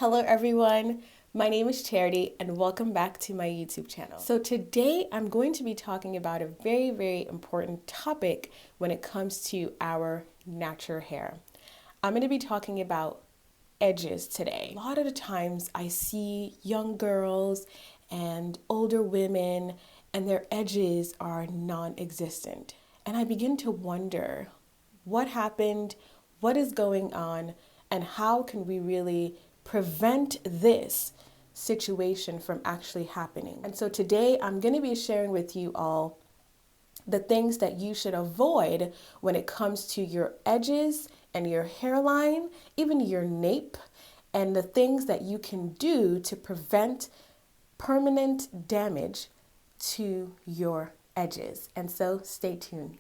Hello everyone, my name is Charity and welcome back to my YouTube channel. So today I'm going to be talking about a very important topic when it comes to our natural hair. I'm going to be talking about edges today. A lot of the times I see young girls and older women and their edges are non-existent. And I begin to wonder what happened, what is going on, and how can we really prevent this situation from actually happening. And so today I'm going to be sharing with you all the things that you should avoid when it comes to your edges and your hairline, even your nape, and the things that you can do to prevent permanent damage to your edges. And so stay tuned.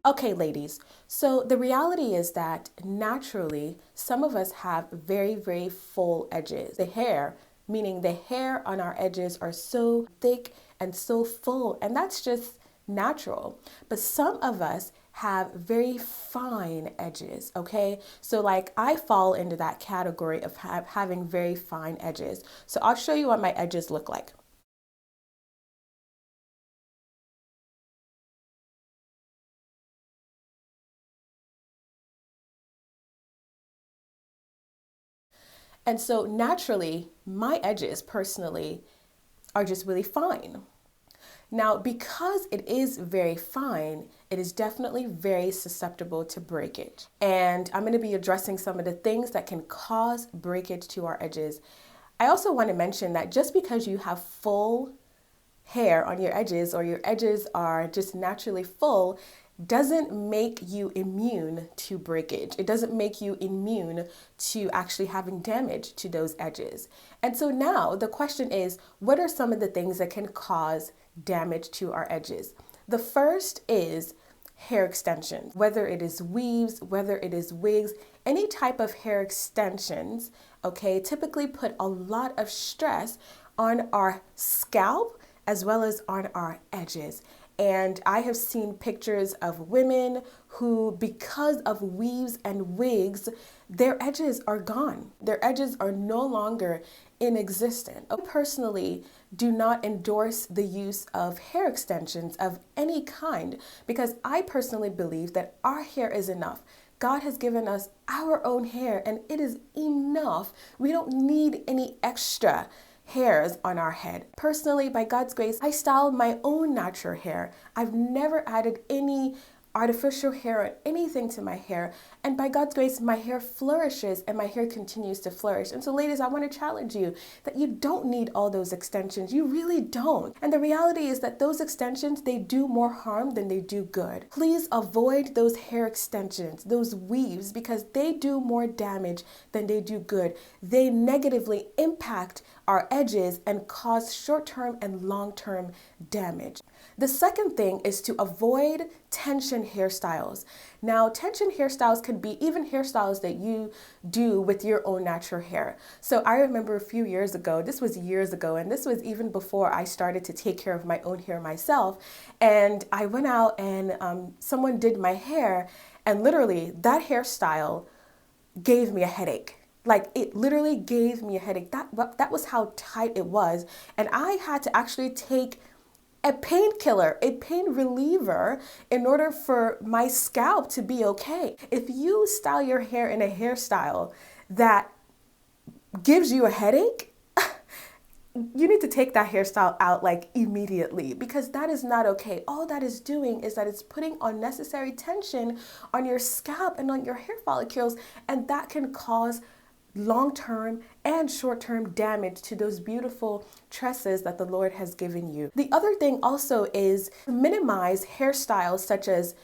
Okay, ladies, so the reality is that naturally, some of us have very full edges. The hair, meaning the hair on our edges are so thick and so full, and that's just natural. But some of us have very fine edges, okay? So like I fall into that category of having very fine edges. So I'll show you what my edges look like. And so naturally, my edges personally are just really fine. Now, because it is very fine, it is definitely very susceptible to breakage. And I'm going to be addressing some of the things that can cause breakage to our edges. I also want to mention that just because you have full hair on your edges or your edges are just naturally full doesn't make you immune to breakage. It doesn't make you immune to actually having damage to those edges. And so now the question is, what are some of the things that can cause damage to our edges? The first is hair extensions, whether it is weaves, whether it is wigs, any type of hair extensions, okay, typically put a lot of stress on our scalp as well as on our edges. And I have seen pictures of women who, because of weaves and wigs, their edges are gone. Their edges are no longer inexistent. I personally do not endorse the use of hair extensions of any kind because I personally believe that our hair is enough. God has given us our own hair and it is enough. We don't need any extra hairs on our head. Personally, by God's grace, I style my own natural hair. I've never added any artificial hair or anything to my hair. And by God's grace, my hair flourishes and my hair continues to flourish. And so ladies, I want to challenge you that you don't need all those extensions. You really don't. And the reality is that those extensions, they do more harm than they do good. Please avoid those hair extensions, those weaves, because they do more damage than they do good. They negatively impact our edges and cause short-term and long-term damage. The second thing is to avoid tension hairstyles. Now, tension hairstyles could be even hairstyles that you do with your own natural hair. So I remember a few years ago, this was years ago, and this was even before I started to take care of my own hair myself. And I went out and someone did my hair, and literally that hairstyle gave me a headache. Like it literally gave me a headache. That was how tight it was. And I had to actually take a painkiller, a pain reliever in order for my scalp to be okay. If you style your hair in a hairstyle that gives you a headache, you need to take that hairstyle out like immediately because that is not okay. All that is doing is that it's putting unnecessary tension on your scalp and on your hair follicles, and that can cause long-term and short-term damage to those beautiful tresses that the Lord has given you. The other thing also is minimize hairstyles such as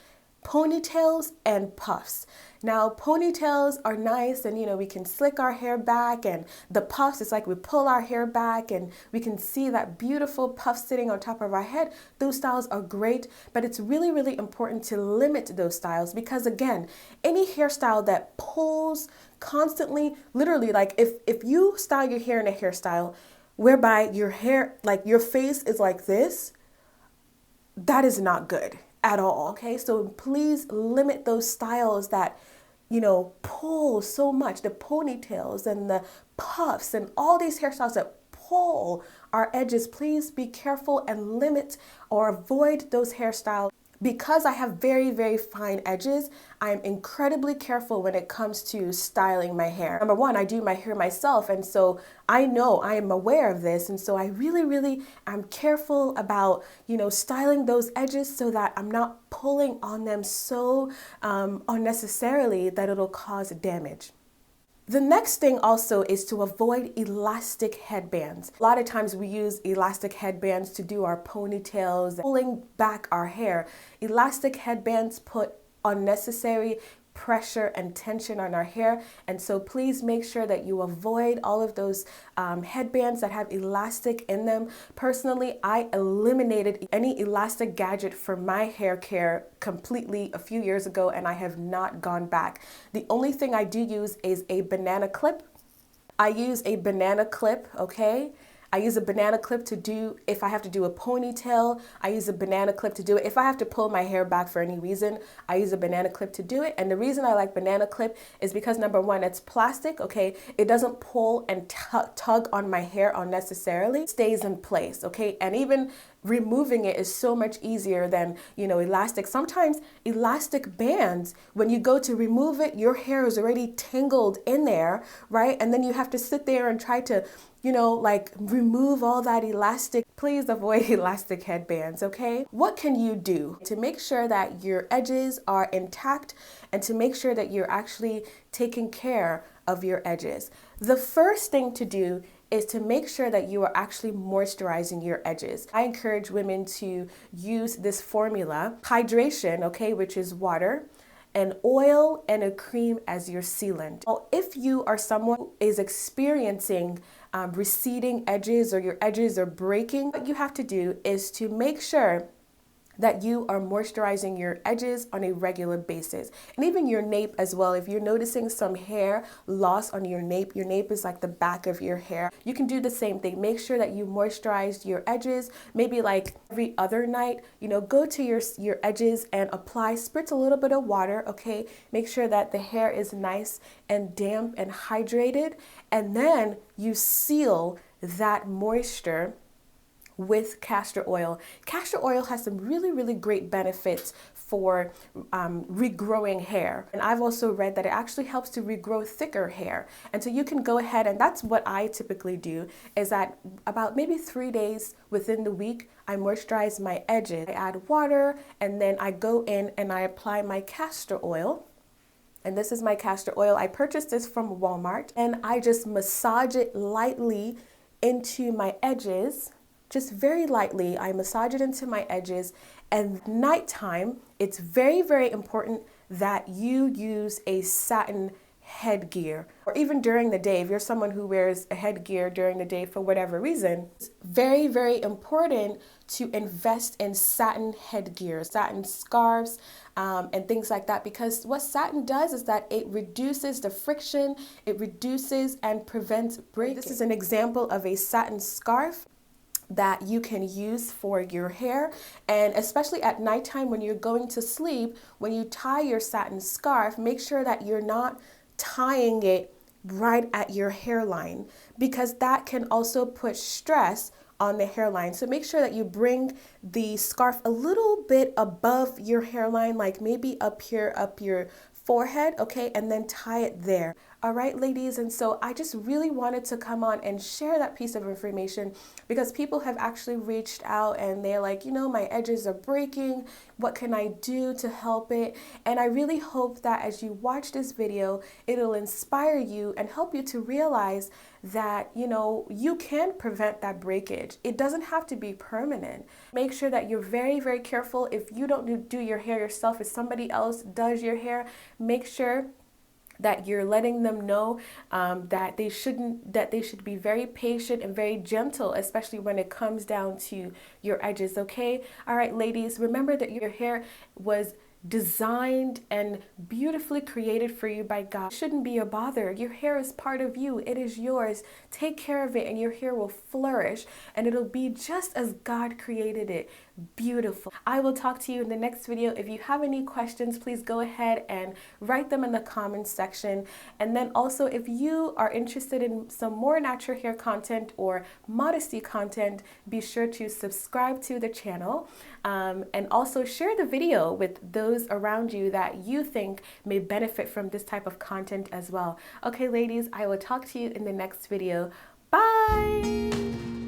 ponytails and puffs. Now, ponytails are nice and, we can slick our hair back, and the puffs, it's like we pull our hair back and we can see that beautiful puff sitting on top of our head. Those styles are great, but it's really important to limit those styles because, again, any hairstyle that pulls constantly, literally, like if you style your hair in a hairstyle whereby your hair, like your face is like this, that is not good. at all, okay? So please limit those styles that, pull so much, the ponytails and the puffs and all these hairstyles that pull our edges. Please be careful and limit or avoid those hairstyles. Because I have very, very fine edges, I am incredibly careful when it comes to styling my hair. Number one, I do my hair myself, and so I know, I am aware of this, and so I really, really am careful about, styling those edges so that I'm not pulling on them so unnecessarily that it'll cause damage. The next thing also is to avoid elastic headbands. A lot of times we use elastic headbands to do our ponytails, pulling back our hair. Elastic headbands put unnecessary pressure and tension on our hair, and so please make sure that you avoid all of those headbands that have elastic in them. Personally, I eliminated any elastic gadget for my hair care completely a few years ago, and I have not gone back. The only thing I do use is a banana clip. I use a banana clip, okay? I use a banana clip to do, if I have to do a ponytail, I use a banana clip to do it. If I have to pull my hair back for any reason, I use a banana clip to do it. And the reason I like banana clip is because number one, it's plastic, okay? It doesn't pull and tug on my hair unnecessarily. It stays in place, okay? And even removing it is so much easier than, elastic. Sometimes elastic bands, when you go to remove it, your hair is already tangled in there, right? And then you have to sit there and try to, remove all that elastic. Please avoid elastic headbands, okay? What can you do to make sure that your edges are intact and to make sure that you're actually taking care of your edges? The first thing to do is to make sure that you are actually moisturizing your edges. I encourage women to use this formula, hydration, okay, which is water, an oil and a cream as your sealant. Now, if you are someone who is experiencing receding edges or your edges are breaking, what you have to do is to make sure that you are moisturizing your edges on a regular basis, and even your nape as well. If you're noticing some hair loss on your nape is like the back of your hair, you can do the same thing. Make sure that you moisturize your edges, maybe like every other night, go to your edges and spritz a little bit of water, okay? Make sure that the hair is nice and damp and hydrated, and then you seal that moisture with castor oil. Castor oil has some really, really great benefits for regrowing hair. And I've also read that it actually helps to regrow thicker hair. And so you can go ahead, and that's what I typically do, is that about maybe 3 days within the week, I moisturize my edges. I add water, and then I go in and I apply my castor oil. And this is my castor oil. I purchased this from Walmart, and I just massage it lightly into my edges. Just very lightly, I massage it into my edges. And nighttime, it's very, very important that you use a satin headgear, or even during the day, if you're someone who wears a headgear during the day for whatever reason, it's very, very important to invest in satin headgear, satin scarves, and things like that, because what satin does is that it reduces the friction, it reduces and prevents breakage. This is an example of a satin scarf that you can use for your hair, and especially at nighttime when you're going to sleep, when you tie your satin scarf, make sure that you're not tying it right at your hairline, because that can also put stress on the hairline. So make sure that you bring the scarf a little bit above your hairline, like maybe up here, up your forehead, okay, and then tie it there. All right, ladies, and so I just really wanted to come on and share that piece of information, because people have actually reached out and they're like, my edges are breaking. What can I do to help it? And I really hope that as you watch this video, it'll inspire you and help you to realize that, you can prevent that breakage. It doesn't have to be permanent. Make sure that you're very, very careful. If you don't do your hair yourself, if somebody else does your hair, make sure that you're letting them know that they should be very patient and very gentle, especially when it comes down to your edges, okay? All right, ladies, remember that your hair was designed and beautifully created for you by God. It shouldn't be a bother. Your hair is part of you. It is yours. Take care of it and your hair will flourish, and it'll be just as God created it. beautiful. I will talk to you in the next video. If you have any questions, please go ahead and write them in the comments section. And then also, if you are interested in some more natural hair content or modesty content, be sure to subscribe to the channel, and also share the video with those around you that you think may benefit from this type of content as well. Okay, ladies, I will talk to you in the next video. Bye!